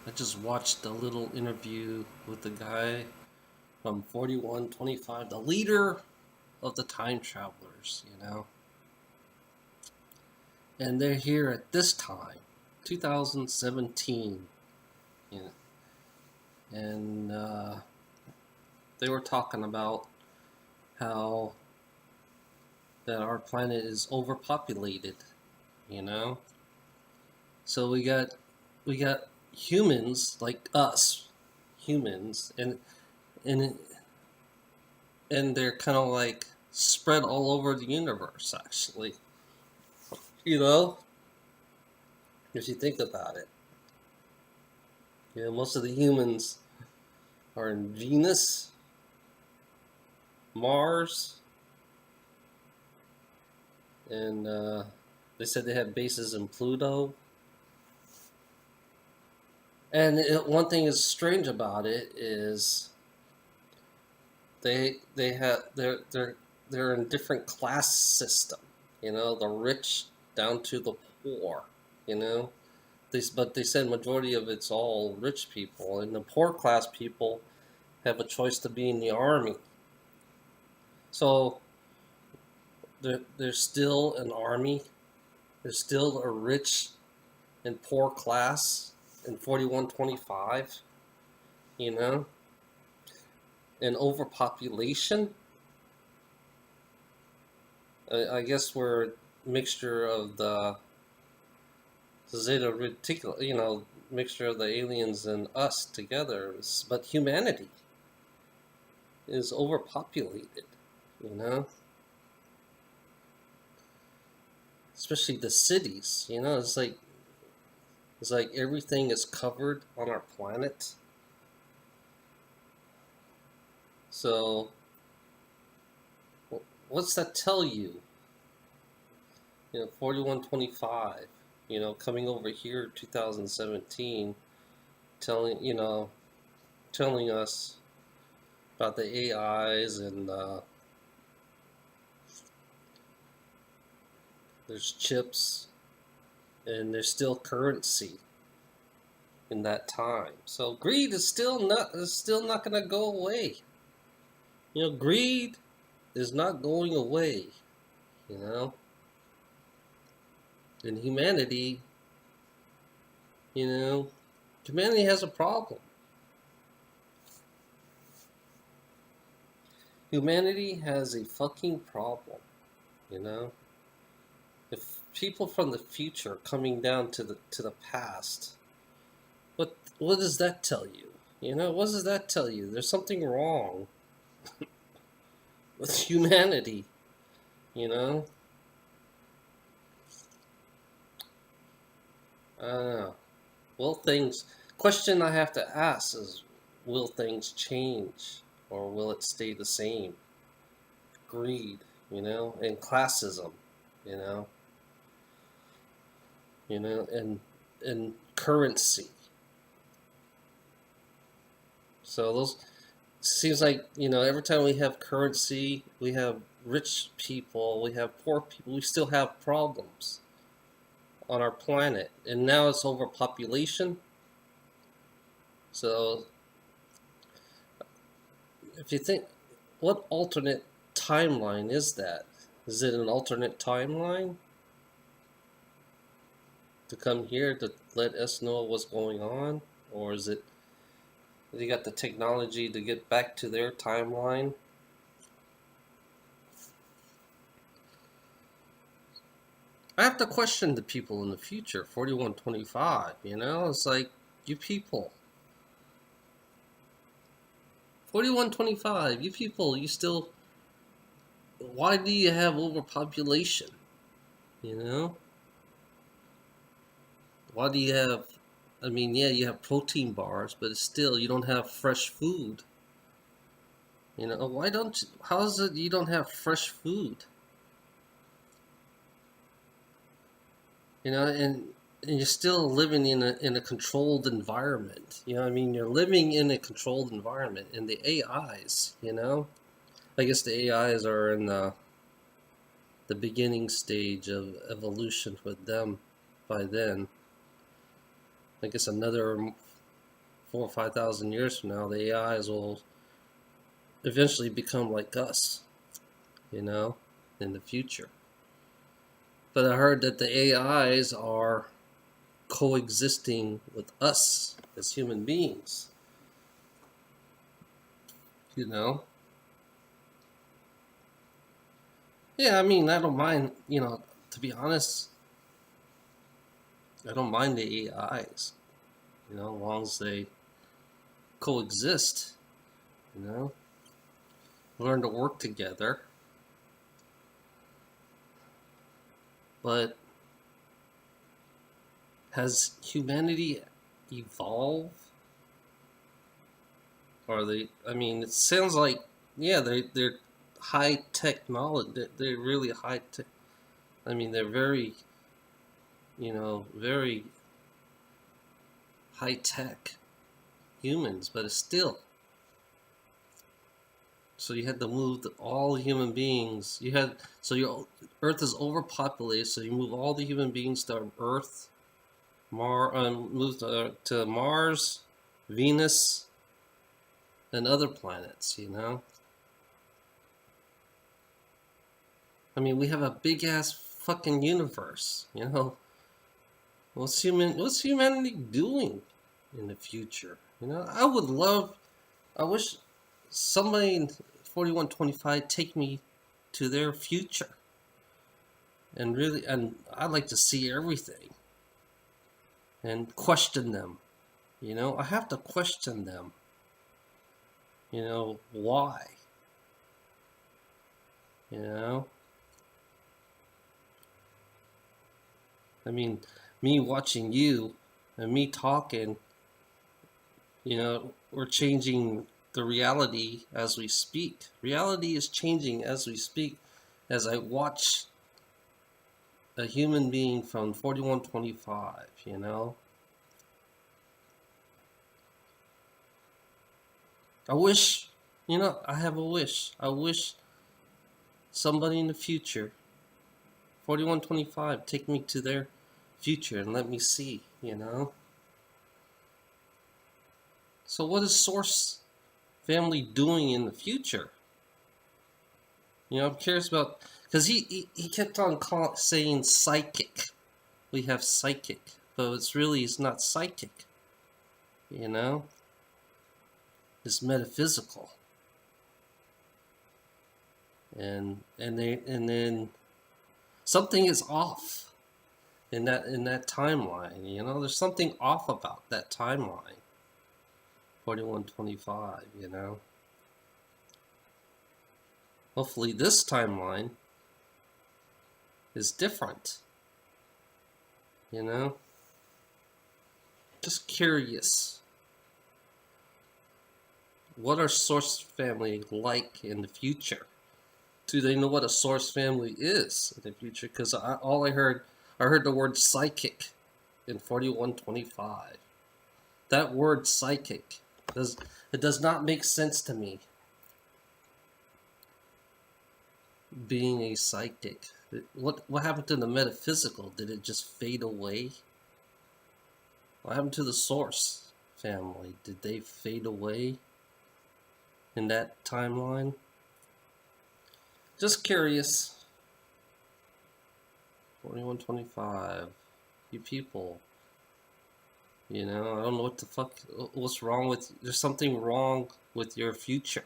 I just watched a little interview with the guy from 4125, the leader of the time travelers, and they're here at this time, 2017, you know, and they were talking about how that our planet is overpopulated, you know. So we got humans like us, humans, and and they're kind of like spread all over the universe, actually. You know, if you think about it, most of the humans are in Venus, Mars, and they said they have bases in Pluto. And one thing is strange about it is they have they're in different class system. The rich down to the poor. You know, but they said majority of it's all rich people, and the poor class people have a choice to be in the army. So there's still an army. There's still a rich and poor class in 4125. You know, and overpopulation. I guess we're a mixture of the Zeta Reticuli, mixture of the aliens and us together. But humanity is overpopulated. You know, especially the cities. It's like everything is covered on our planet. So, what's that tell you? 4125. Coming over here, 2017, telling us about the AIs and there's chips and there's still currency in that time. So greed is still not going to go away. Greed is not going away. You know, and you know, humanity has a problem. Humanity has a fucking problem. You know, if people from the future are coming down to the past, what does that tell you? What does that tell you? There's something wrong with humanity. You know, I don't know. Will things? Question I have to ask is, will things change or will it stay the same? Greed, and classism, you know, and currency. So those seems like every time we have currency, we have rich people, we have poor people, we still have problems on our planet, and now it's overpopulation. So if you think, what alternate timeline is that? Is it an alternate timeline to come here to let us know what's going on, or is it they got the technology to get back to their timeline? I have to question the people in the future. 4125. It's like, you people. 4125. You people. You still. Why do you have overpopulation? You know. Why do you have? I mean, yeah, you have protein bars, but still, you don't have fresh food. Why don't you? How is it you don't have fresh food? And you're still living in a controlled environment. I mean, you're living in a controlled environment, and the AIs. I guess the AIs are in the beginning stage of evolution with them by then. I guess another 4 or 5 thousand years from now, the AIs will eventually become like us, you know, in the future. But I heard that the AIs are coexisting with us as human beings, you know. Yeah, I mean, I don't mind, to be honest, I don't mind the AIs, as long as they coexist, you know, learn to work together. But has humanity evolved? Or I mean, it sounds like, yeah, they're high technology. They're really high tech. I mean, they're very, very high tech humans, but it's still. So you had to move all the human beings. So your Earth is overpopulated. So you move all the human beings to Earth, move to Mars, Venus, and other planets. I mean, we have a big ass fucking universe. What's humanity doing in the future? I wish somebody in 4125 take me to their future. And I'd like to see everything and question them. I have to question them. Why? I mean, me watching you and me talking, we're changing the reality as we speak. Reality is changing as we speak, as I watch a human being from 4125, I wish, I have a wish. I wish somebody in the future, 4125, take me to their future and let me see, So what is Source family doing in the future? I'm curious about, because he kept on saying psychic. We have psychic, but it's not psychic. It's metaphysical. And then something is off in that timeline. There's something off about that timeline. 4125. Hopefully this timeline is different. Just curious. What are Source family like in the future? Do they know what a Source family is in the future? Because I heard the word psychic in 4125. That word psychic does not make sense to me. Being a psychic, what happened to the metaphysical? Did it just fade away? What happened to the Source family? Did they fade away in that timeline? Just curious. 4125. You people. I don't know what the fuck. What's wrong with. There's something wrong with your future.